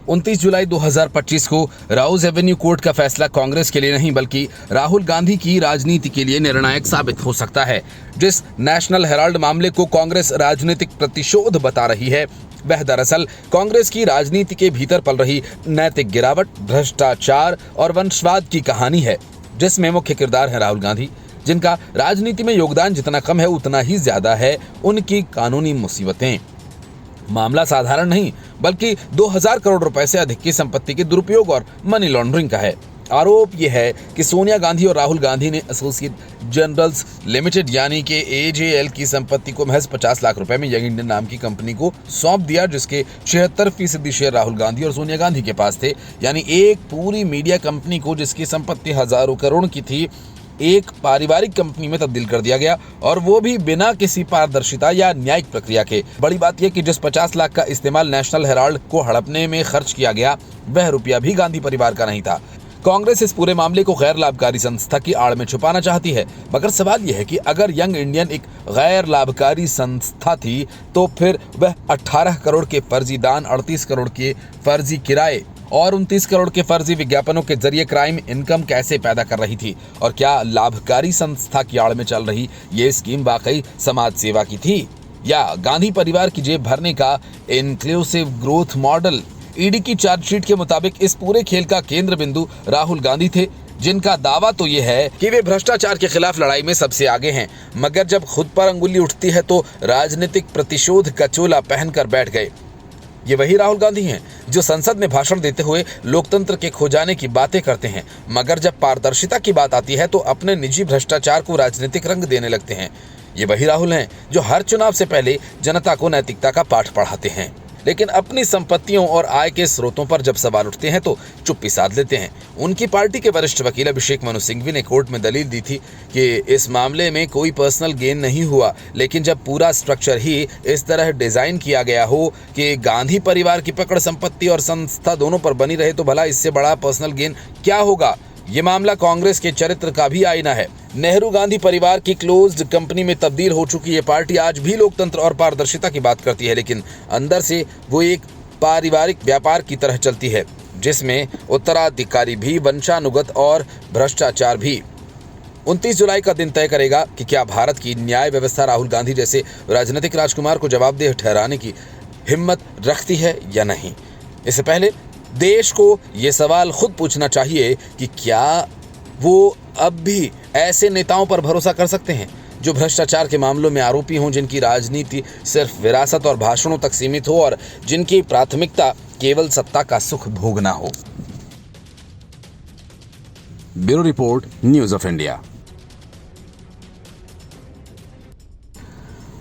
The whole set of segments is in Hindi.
29 जुलाई 2025 को राउज एवेन्यू कोर्ट का फैसला कांग्रेस के लिए नहीं बल्कि राहुल गांधी की राजनीति के लिए निर्णायक साबित हो सकता है। जिस नेशनल हेराल्ड मामले को कांग्रेस राजनीतिक प्रतिशोध बता रही है, वह दरअसल कांग्रेस की राजनीति के भीतर पल रही नैतिक गिरावट, भ्रष्टाचार और वंशवाद की कहानी है, जिसमें मुख्य किरदार है राहुल गांधी, जिनका राजनीति में योगदान जितना कम है उतना ही ज्यादा है उनकी कानूनी मुसीबतें। मामला साधारण नहीं बल्कि 2000 करोड़ रुपए से अधिक की संपत्ति के दुरुपयोग और मनी लॉन्ड्रिंग का है। आरोप यह है कि सोनिया गांधी और राहुल गांधी ने एसोसिएट जनरल्स लिमिटेड यानी कि एजेएल की संपत्ति को महज 50 लाख रुपए में यंग इंडियन नाम की कंपनी को सौंप दिया, जिसके 76% शेयर राहुल गांधी और सोनिया गांधी के पास थे। यानी एक पूरी मीडिया कंपनी को जिसकी संपत्ति हजारों करोड़ की थी, एक पारिवारिक कंपनी में तब्दील कर दिया गया, और वो भी बिना किसी पारदर्शिता या न्यायिक प्रक्रिया के। बड़ी बात यह कि जिस 50 लाख का इस्तेमाल नेशनल हेराल्ड को हड़पने में खर्च किया गया, वह रुपया भी गांधी परिवार का नहीं था। कांग्रेस इस पूरे मामले को गैर लाभकारी संस्था की आड़ में छुपाना चाहती है, मगर सवाल यह है कि अगर यंग इंडियन एक गैर लाभकारी संस्था थी तो फिर वह 18 करोड़ के फर्जी दान, 38 करोड़ के फर्जी किराए और 29 करोड़ के फर्जी विज्ञापनों के जरिए क्राइम इनकम कैसे पैदा कर रही थी? और क्या लाभकारी संस्था की आड़ में चल रही ये स्कीम वाकई समाज सेवा की थी या गांधी परिवार की जेब भरने का इंक्लूसिव ग्रोथ मॉडल? ईडी की चार्जशीट के मुताबिक इस पूरे खेल का केंद्र बिंदु राहुल गांधी थे, जिनका दावा तो ये है कि वे भ्रष्टाचार के खिलाफ लड़ाई में सबसे आगे हैं, मगर जब खुद पर अंगुली उठती है तो राजनीतिक प्रतिशोध का चोला पहनकर बैठ गए। ये वही राहुल गांधी हैं जो संसद में भाषण देते हुए लोकतंत्र के खो जाने की बातें करते हैं, मगर जब पारदर्शिता की बात आती है तो अपने निजी भ्रष्टाचार को राजनीतिक रंग देने लगते हैं। ये वही राहुल हैं जो हर चुनाव से पहले जनता को नैतिकता का पाठ पढ़ाते हैं, लेकिन अपनी संपत्तियों और आय के स्रोतों पर जब सवाल उठते हैं तो चुप्पी साध लेते हैं। उनकी पार्टी के वरिष्ठ वकील अभिषेक मनु सिंघवी ने कोर्ट में दलील दी थी कि इस मामले में कोई पर्सनल गेन नहीं हुआ, लेकिन जब पूरा स्ट्रक्चर ही इस तरह डिजाइन किया गया हो कि गांधी परिवार की पकड़ संपत्ति और संस्था दोनों पर बनी रहे, तो भला इससे बड़ा पर्सनल गेन क्या होगा? ये मामला कांग्रेस के चरित्र का भी आईना है। नेहरू गांधी परिवार की क्लोज्ड कंपनी में तब्दील हो चुकी ये पार्टी आज भी लोकतंत्र और पारदर्शिता की बात करती है, लेकिन अंदर से वो एक पारिवारिक व्यापार की तरह चलती है, जिसमें उत्तराधिकारी भी, वंशानुगत और भ्रष्टाचार भी। 29 जुलाई का दिन तय करेगा कि क्या भारत की न्याय व्यवस्था राहुल गांधी जैसे राजनीतिक राजकुमार को जवाबदेह ठहराने की हिम्मत रखती है या नहीं। इससे पहले देश को ये सवाल खुद पूछना चाहिए कि क्या वो अब भी ऐसे नेताओं पर भरोसा कर सकते हैं जो भ्रष्टाचार के मामलों में आरोपी हों, जिनकी राजनीति सिर्फ विरासत और भाषणों तक सीमित हो और जिनकी प्राथमिकता केवल सत्ता का सुख भोगना हो। Bureau report, news of India.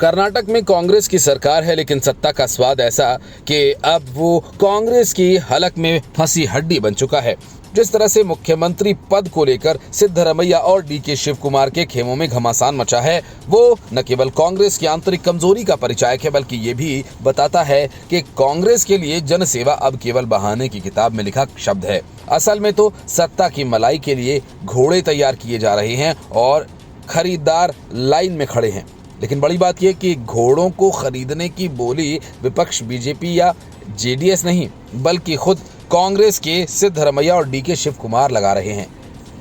Karnataka में कांग्रेस की सरकार है, लेकिन सत्ता का स्वाद ऐसा कि अब वो कांग्रेस की हलक में फंसी हड्डी बन चुका है। जिस तरह से मुख्यमंत्री पद को लेकर सिद्धरमैया और डीके शिव कुमार के खेमों में घमासान मचा है, वो न केवल कांग्रेस की आंतरिक कमजोरी का परिचायक है, बल्कि ये भी बताता है कि कांग्रेस के लिए जनसेवा अब केवल बहाने की किताब में लिखा शब्द है। असल में तो सत्ता की मलाई के लिए घोड़े तैयार किए जा रहे हैं और खरीदार लाइन में खड़े हैं। लेकिन बड़ी बात यह कि घोड़ों को खरीदने की बोली विपक्ष बीजेपी या जेडीएस नहीं, बल्कि खुद कांग्रेस के सिद्धरमैया और डीके शिव कुमार लगा रहे हैं।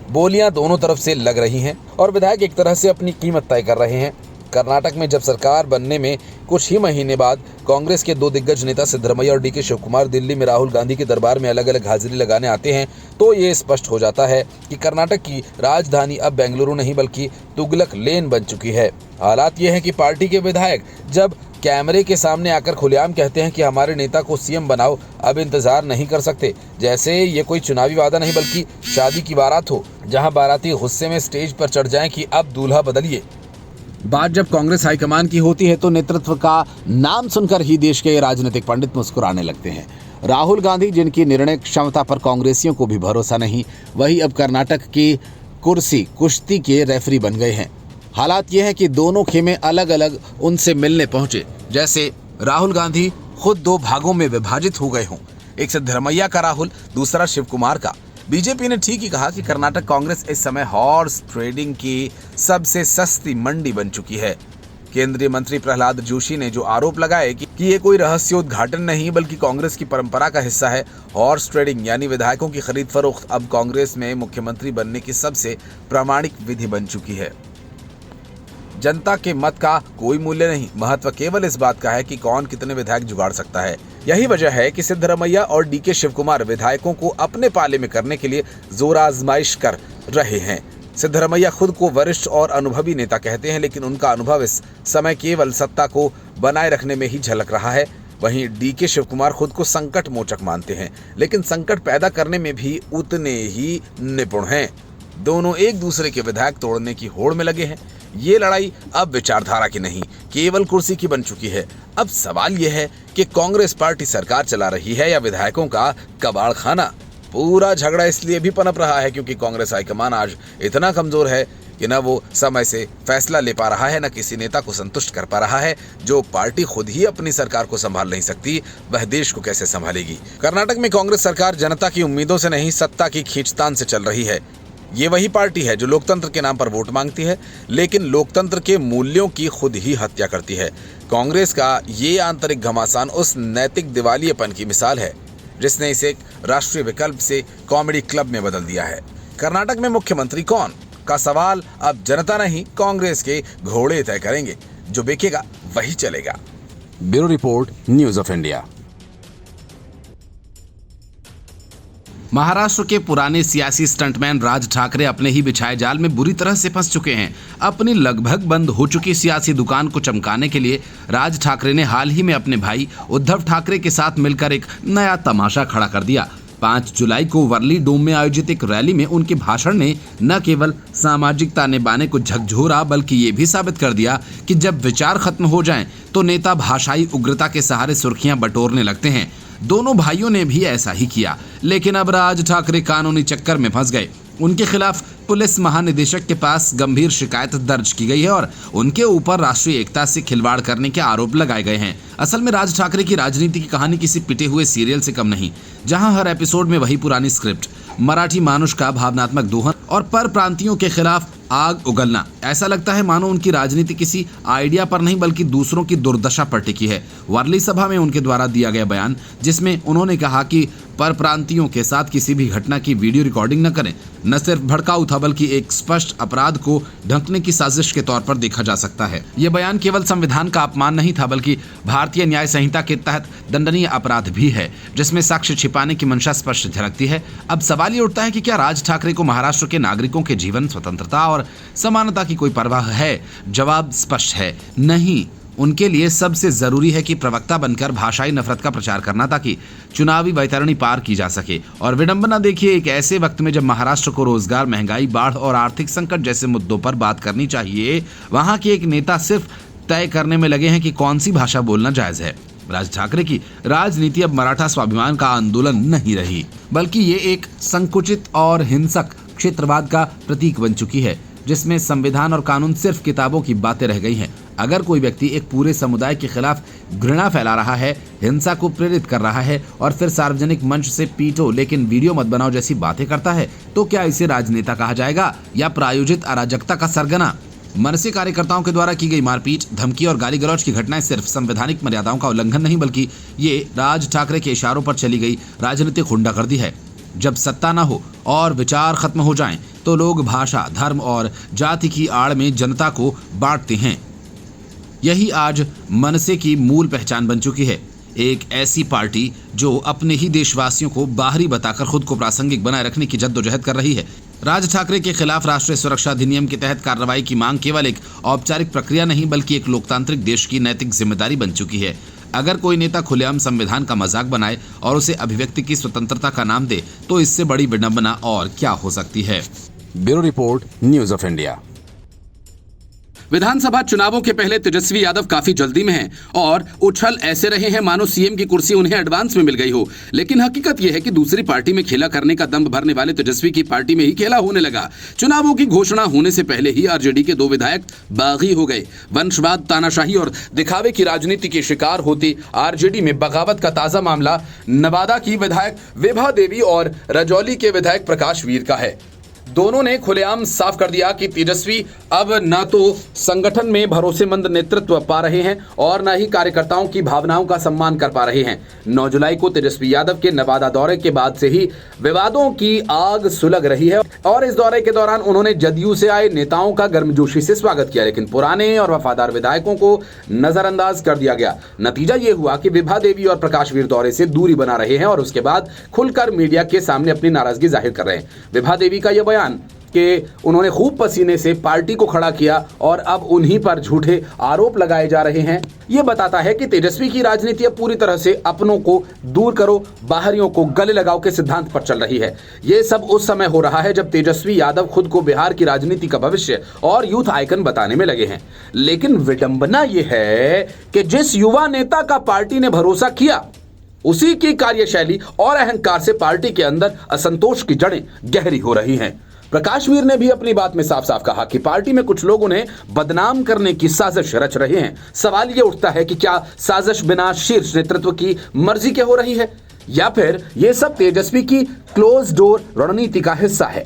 बोलियां दोनों तरफ से लग रही हैं और विधायक एक तरह से अपनी कीमत तय कर रहे हैं। कर्नाटक में जब सरकार बनने में कुछ ही महीने बाद कांग्रेस के दो दिग्गज नेता सिद्धरमैया और डीके शिव कुमार दिल्ली में राहुल गांधी के दरबार में अलग अलग हाजिरी लगाने आते हैं, तो ये स्पष्ट हो जाता है कि कर्नाटक की राजधानी अब बेंगलुरु नहीं बल्कि तुगलक लेन बन चुकी है। हालात ये है कि पार्टी के विधायक जब कैमरे के सामने आकर खुलेआम कहते हैं कि हमारे नेता को सीएम बनाओ, अब इंतजार नहीं कर सकते, जैसे ये कोई चुनावी वादा नहीं बल्कि शादी की बारात हो, जहां बाराती गुस्से में स्टेज पर चढ़ जाएं कि अब दूल्हा बदलिए। बात जब कांग्रेस हाईकमान की होती है तो नेतृत्व का नाम सुनकर ही देश के राजनीतिक पंडित मुस्कुराने लगते हैं। राहुल गांधी, जिनकी निर्णय क्षमता पर कांग्रेसियों को भी भरोसा नहीं, वही अब कर्नाटक की कुर्सी कुश्ती के रेफरी बन गए हैं। हालात यह है कि दोनों खेमे अलग अलग उनसे मिलने पहुंचे, जैसे राहुल गांधी खुद दो भागों में विभाजित हो गए हों, एक सिद्धरमैया का राहुल, दूसरा शिव कुमार का। बीजेपी ने ठीक ही कहा कि कर्नाटक कांग्रेस इस समय हॉर्स ट्रेडिंग की सबसे सस्ती मंडी बन चुकी है। केंद्रीय मंत्री प्रहलाद जोशी ने जो आरोप लगाए कि ये कोई रहस्योद्घाटन नहीं बल्कि कांग्रेस की परंपरा का हिस्सा है। हॉर्स ट्रेडिंग यानी विधायकों की खरीद फरोख्त अब कांग्रेस में मुख्यमंत्री बनने की सबसे प्रामाणिक विधि बन चुकी है। जनता के मत का कोई मूल्य नहीं, महत्व केवल इस बात का है कि कौन कितने विधायक जुगाड़ सकता है। यही वजह है कि सिद्धरमैया और डीके शिवकुमार विधायकों को अपने पाले में करने के लिए जोर आजमाइश कर रहे हैं। सिद्धरमैया खुद को वरिष्ठ और अनुभवी नेता कहते हैं, लेकिन उनका अनुभव इस समय केवल सत्ता को बनाए रखने में ही झलक रहा है। वहीं डीके शिवकुमार खुद को संकट मोचक मानते हैं, लेकिन संकट पैदा करने में भी उतने ही निपुण हैं। दोनों एक दूसरे के विधायक तोड़ने की होड़ में लगे हैं। ये लड़ाई अब विचारधारा की नहीं, केवल कुर्सी की बन चुकी है। अब सवाल यह है कि कांग्रेस पार्टी सरकार चला रही है या विधायकों का कबाड़ खाना। पूरा झगड़ा इसलिए भी पनप रहा है क्योंकि कांग्रेस हाईकमान आज इतना कमजोर है कि न वो समय से फैसला ले पा रहा है, न किसी नेता को संतुष्ट कर पा रहा है। जो पार्टी खुद ही अपनी सरकार को संभाल नहीं सकती, वह देश को कैसे संभालेगी। कर्नाटक में कांग्रेस सरकार जनता की उम्मीदों से नहीं, सत्ता की खींचतान से चल रही है। ये वही पार्टी है जो लोकतंत्र के नाम पर वोट मांगती है, लेकिन लोकतंत्र के मूल्यों की खुद ही हत्या करती है। कांग्रेस का ये आंतरिक घमासान उस नैतिक दिवालियेपन की मिसाल है जिसने इसे एक राष्ट्रीय विकल्प से कॉमेडी क्लब में बदल दिया है। कर्नाटक में मुख्यमंत्री कौन का सवाल अब जनता नहीं, कांग्रेस के घोड़े तय करेंगे। जो बिकेगा वही चलेगा। Bureau report, news of India. Maharashtra के पुराने सियासी स्टंटमैन राज ठाकरे अपने ही बिछाए जाल में बुरी तरह से फंस चुके हैं। अपनी लगभग बंद हो चुकी सियासी दुकान को चमकाने के लिए राज ठाकरे ने हाल ही में अपने भाई उद्धव ठाकरे के साथ मिलकर एक नया तमाशा खड़ा कर दिया। 5 जुलाई को वर्ली डोम में आयोजित एक रैली में उनके भाषण ने न केवल सामाजिक ताने बाने को झकझोरा, बल्कि ये भी साबित कर दिया कि जब विचार खत्म हो जाएं तो नेता भाषाई उग्रता के सहारे सुर्खियां बटोरने लगते हैं। दोनों भाइयों ने भी ऐसा ही किया, लेकिन अब राज ठाकरे कानूनी चक्कर में फंस गए। उनके खिलाफ पुलिस महानिदेशक के पास गंभीर शिकायत दर्ज की गई है और उनके ऊपर राष्ट्रीय एकता से खिलवाड़ करने के आरोप लगाए गए हैं। असल में राज ठाकरे की राजनीति की कहानी किसी पिटे हुए सीरियल से कम नहीं, जहां हर एपिसोड में वही पुरानी स्क्रिप्ट, मराठी मानुष का भावनात्मक दोहन और पर प्रांतियों के खिलाफ आग उगलना। ऐसा लगता है मानो उनकी राजनीति किसी आइडिया पर नहीं बल्कि दूसरों की दुर्दशा पर टिकी है। वर्ली सभा में उनके द्वारा दिया गया बयान, जिसमें उन्होंने कहा कि पर प्रांतियों के साथ किसी भी घटना की वीडियो रिकॉर्डिंग न करें, न सिर्फ भड़काऊ था बल्कि एक स्पष्ट अपराध को ढकने की साजिश के तौर पर देखा जा सकता है। यह बयान केवल संविधान का अपमान नहीं था बल्कि भारतीय न्याय संहिता के तहत दंडनीय अपराध भी है, जिसमें साक्ष्य छिपाने की मंशा स्पष्ट झलकती है। अब सवाल ये उठता है कि क्या राज ठाकरे को महाराष्ट्र के नागरिकों के जीवन, स्वतंत्रता और समानता की कोई परवाह है? जवाब स्पष्ट है, नहीं। उनके लिए सबसे जरूरी है कि प्रवक्ता बनकर भाषाई नफरत का प्रचार करना, ताकि चुनावी वैतरणी पार की जा सके। और विडंबना देखिए, एक ऐसे वक्त में जब महाराष्ट्र को रोजगार, महंगाई, बाढ़ और आर्थिक संकट जैसे मुद्दों पर बात करनी चाहिए, वहां के एक नेता सिर्फ तय करने में लगे हैं कि कौन सी भाषा बोलना जायज है। राज ठाकरे की राजनीति अब मराठा स्वाभिमान का आंदोलन नहीं रही, बल्कि ये एक संकुचित और हिंसक क्षेत्रवाद का प्रतीक बन चुकी है, जिसमें संविधान और कानून सिर्फ किताबों की बातें रह गई हैं। अगर कोई व्यक्ति एक पूरे समुदाय के खिलाफ घृणा फैला रहा है, हिंसा को प्रेरित कर रहा है और फिर सार्वजनिक मंच से पीटो लेकिन वीडियो मत बनाओ जैसी बातें करता है, तो क्या इसे राजनेता कहा जाएगा या प्रायोजित अराजकता का सरगना? मनसे कार्यकर्ताओं के द्वारा की गई मारपीट, धमकी और गाली गलौज की घटनाएं सिर्फ संवैधानिक मर्यादाओं का उल्लंघन नहीं बल्कि ये राज ठाकरे के इशारों पर चली गई राजनीतिक गुंडागर्दी है। जब सत्ता न हो और विचार खत्म हो जाएं, तो लोग भाषा, धर्म और जाति की आड़ में जनता को बांटते हैं। यही आज मनसे की मूल पहचान बन चुकी है, एक ऐसी पार्टी जो अपने ही देशवासियों को बाहरी बताकर खुद को प्रासंगिक बनाए रखने की जद्दोजहद कर रही है। राज ठाकरे के खिलाफ राष्ट्रीय सुरक्षा अधिनियम के तहत कार्रवाई की मांग केवल एक औपचारिक प्रक्रिया नहीं बल्कि एक लोकतांत्रिक देश की नैतिक जिम्मेदारी बन चुकी है। अगर कोई नेता खुलेआम संविधान का मजाक बनाए और उसे अभिव्यक्ति की स्वतंत्रता का नाम दे, तो इससे बड़ी विडंबना और क्या हो सकती है। Bureau report, news of India. विधानसभा चुनावों के पहले तेजस्वी यादव काफी जल्दी में हैं और उछल ऐसे रहे हैं मानो सीएम की कुर्सी उन्हें एडवांस में मिल गई हो। लेकिन हकीकत यह है कि दूसरी पार्टी में खेला करने का दम भरने वाले तेजस्वी की पार्टी में ही खेला होने लगा। चुनावों की घोषणा होने से पहले ही आरजेडी के 2 विधायक बागी हो गए। वंशवाद, तानाशाही और दिखावे की राजनीति के शिकार होती आरजेडी में बगावत का ताजा मामला नवादा की विधायक विभा देवी और रजौली के विधायक प्रकाश वीर का है। दोनों ने खुलेआम साफ कर दिया कि तेजस्वी अब न तो संगठन में भरोसेमंद नेतृत्व पा रहे हैं और न ही कार्यकर्ताओं की भावनाओं का सम्मान कर पा रहे हैं। 9 जुलाई को तेजस्वी यादव के नवादा दौरे के बाद से ही विवादों की आग सुलग रही है और इस दौरे के दौरान उन्होंने जदयू से आए नेताओं का गर्मजोशी से स्वागत किया, लेकिन पुराने और वफादार विधायकों को नजरअंदाज कर दिया गया। नतीजा ये हुआ कि विभा देवी और प्रकाश वीर दौरे से दूरी बना रहे हैं और उसके बाद खुलकर मीडिया के सामने अपनी नाराजगी जाहिर कर रहे हैं। विभा देवी का यह बयान कि उन्होंने खूब पसीने से पार्टी को खड़ा किया और अब उन्हीं पर झूठे आरोप लगाए जा रहे हैं, यह बताता है कि तेजस्वी की राजनीति अब पूरी तरह से अपनों को दूर करो, बाहरियों को गले लगाओ के सिद्धांत पर चल रही है। यह सब उस समय हो रहा है जब तेजस्वी यादव खुद को बिहार की राजनीति का भविष्य और यूथ आइकन बताने में लगे हैं। लेकिन विडंबना यह है कि जिस युवा नेता का पार्टी ने भरोसा किया, उसी की कार्यशैली और अहंकार से पार्टी के अंदर असंतोष की जड़ें गहरी हो रही हैं। प्रकाश वीर ने भी अपनी बात में साफ साफ कहा कि पार्टी में कुछ लोग उन्हें बदनाम करने की साजिश रच रहे हैं। सवाल यह उठता है कि क्या साजिश बिना शीर्ष नेतृत्व की मर्जी के हो रही है या फिर यह सब तेजस्वी की क्लोज डोर रणनीति का हिस्सा है।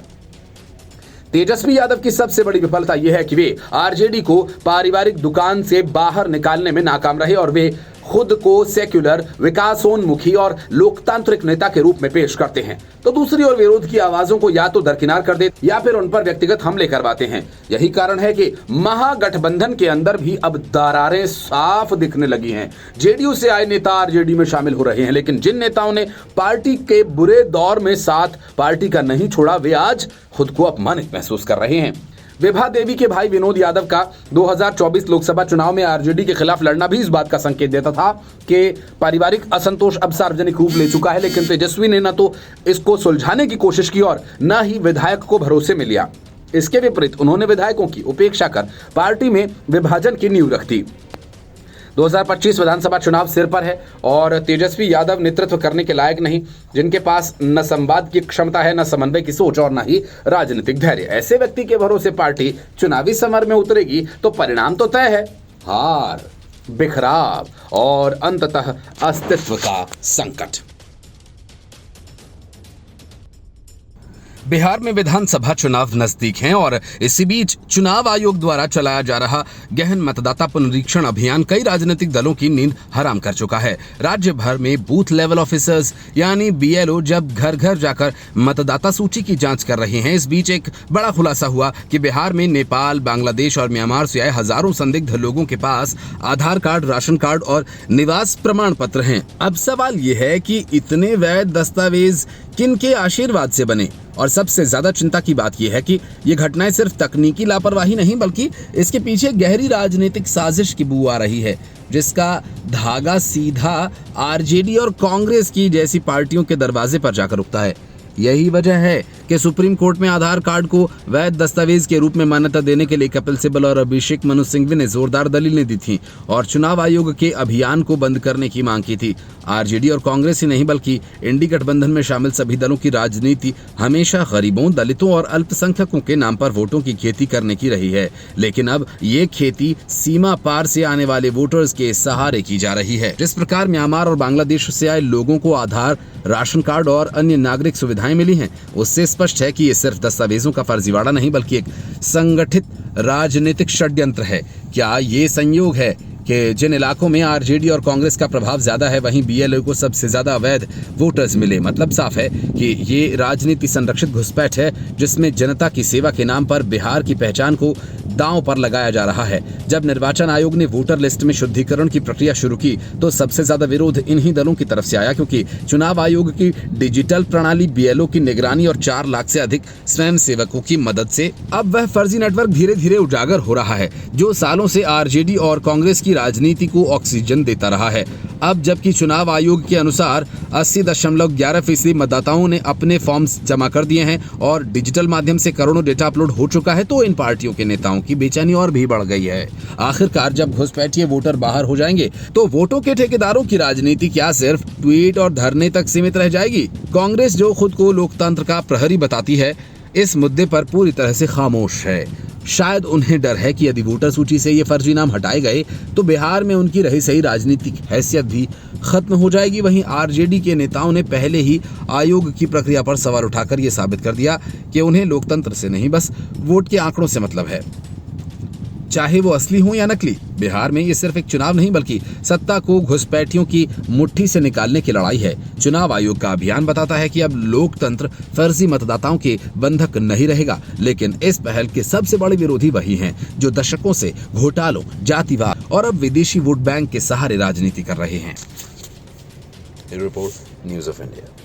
तेजस्वी यादव की सबसे बड़ी विफलता यह है कि वे आरजेडी को पारिवारिक दुकान से बाहर निकालने में नाकाम रहे और वे खुद को सेक्युलर, विकासोन्मुखी और लोकतांत्रिक नेता के रूप में पेश करते हैं, तो दूसरी ओर विरोध की आवाजों को या तो दरकिनार कर देते या फिर उन पर व्यक्तिगत हमले करवाते हैं। यही कारण है कि महागठबंधन के अंदर भी अब दरारें साफ दिखने लगी हैं। जेडीयू से आए नेता आरजेडी में शामिल हो रहे हैं, लेकिन जिन नेताओं ने पार्टी के बुरे दौर में साथ पार्टी का नहीं छोड़ा, वे आज खुद को अपमानित महसूस कर रहे हैं। विभा देवी के भाई विनोद यादव का 2024 लोकसभा चुनाव में आरजेडी के खिलाफ लड़ना भी इस बात का संकेत देता था कि पारिवारिक असंतोष अब सार्वजनिक रूप ले चुका है, लेकिन तेजस्वी ने न तो इसको सुलझाने की कोशिश की और न ही विधायक को भरोसे में लिया। इसके विपरीत उन्होंने विधायकों की उपेक्षा कर पार्टी में विभाजन की नींव रख दी। 2025 विधानसभा चुनाव सिर पर है और तेजस्वी यादव नेतृत्व करने के लायक नहीं, जिनके पास न संवाद की क्षमता है, न समन्वय की सोच और न ही राजनीतिक धैर्य। ऐसे व्यक्ति के भरोसे पार्टी चुनावी समर में उतरेगी तो परिणाम तो तय है, हार, बिखराव और अंततः अस्तित्व का संकट। बिहार में विधानसभा चुनाव नजदीक हैं और इसी बीच चुनाव आयोग द्वारा चलाया जा रहा गहन मतदाता पुनरीक्षण अभियान कई राजनीतिक दलों की नींद हराम कर चुका है। राज्य भर में बूथ लेवल ऑफिसर्स यानी बीएलओ जब घर घर जाकर मतदाता सूची की जांच कर रहे हैं, इस बीच एक बड़ा खुलासा हुआ कि बिहार में नेपाल, बांग्लादेश और म्यांमार से आए हजारों संदिग्ध लोगों के पास आधार कार्ड, राशन कार्ड और निवास प्रमाण पत्र हैं। अब सवाल यह है कि इतने वैध दस्तावेज किन के आशीर्वाद से बने, और सबसे ज्यादा चिंता की बात यह है कि ये घटनाएं सिर्फ तकनीकी लापरवाही नहीं बल्कि इसके पीछे गहरी राजनीतिक साजिश की बू आ रही है, जिसका धागा सीधा आरजेडी और कांग्रेस की जैसी पार्टियों के दरवाजे पर जाकर रुकता है। यही वजह है कि सुप्रीम कोर्ट में आधार कार्ड को वैध दस्तावेज के रूप में मान्यता देने के लिए कपिल सिब्बल और अभिषेक मनु सिंघवी ने जोरदार दलीलें दी थी और चुनाव आयोग के अभियान को बंद करने की मांग की थी। आरजेडी और कांग्रेस ही नहीं बल्कि इंडी गठबंधन में शामिल सभी दलों की राजनीति हमेशा गरीबों, दलितों और अल्पसंख्यकों के नाम पर वोटों की खेती करने की रही है, लेकिन अब ये खेती सीमा पार से आने वाले वोटर्स के सहारे की जा रही है। जिस प्रकार म्यांमार और बांग्लादेश से आए लोगों को आधार, राशन कार्ड और अन्य नागरिक सुविधाएं मिली हैं, उससे स्पष्ट है कि ये सिर्फ दस्तावेजों का फर्जीवाड़ा नहीं बल्कि एक संगठित राजनीतिक षड्यंत्र है। क्या ये संयोग है कि जिन इलाकों में आरजेडी और कांग्रेस का प्रभाव ज्यादा है वहीं बीएलओ को सबसे ज्यादा अवैध वोटर्स मिले? मतलब साफ है कि ये राजनीति संरक्षित घुसपैठ है जिसमें जनता की सेवा के नाम पर बिहार की पहचान को दांव पर लगाया जा रहा है। जब निर्वाचन आयोग ने वोटर लिस्ट में शुद्धिकरण की प्रक्रिया शुरू की तो सबसे ज्यादा विरोध इन्हीं दलों की तरफ से आया, क्योंकि चुनाव आयोग की डिजिटल प्रणाली, बीएलओ की निगरानी और 4 लाख से अधिक स्वयं सेवकों की मदद से अब वह फर्जी नेटवर्क धीरे धीरे उजागर हो रहा है जो सालों से आरजेडी और कांग्रेस की राजनीति को ऑक्सीजन देता रहा है। अब जबकि चुनाव आयोग के अनुसार 80.11% मतदाताओं ने अपने फॉर्म्स जमा कर दिए हैं और डिजिटल माध्यम से करोड़ों डेटा अपलोड हो चुका है, तो इन पार्टियों के नेताओं की बेचैनी और भी बढ़ गई है। आखिरकार जब घुसपैठिए वोटर बाहर हो जाएंगे तो वोटों के ठेकेदारों की राजनीति क्या सिर्फ ट्वीट और धरने तक सीमित रह जाएगी? कांग्रेस जो खुद को लोकतंत्र का प्रहरी बताती है, इस मुद्दे पर पूरी तरह से खामोश है। शायद उन्हें डर है कि यदि वोटर सूची से ये फर्जी नाम हटाए गए तो बिहार में उनकी रही सही राजनीतिक हैसियत भी खत्म हो जाएगी। वहीं आरजेडी के नेताओं ने पहले ही आयोग की प्रक्रिया पर सवाल उठाकर ये साबित कर दिया कि उन्हें लोकतंत्र से नहीं बस वोट के आंकड़ों से मतलब है, चाहे वो असली हो या नकली। बिहार में ये सिर्फ एक चुनाव नहीं बल्कि सत्ता को घुसपैठियों की मुट्ठी से निकालने की लड़ाई है। चुनाव आयोग का अभियान बताता है कि अब लोकतंत्र फर्जी मतदाताओं के बंधक नहीं रहेगा, लेकिन इस पहल के सबसे बड़े विरोधी वही हैं जो दशकों से घोटालों, जातिवाद और अब विदेशी वोट बैंक के सहारे राजनीति कर रहे हैं। Report news of India.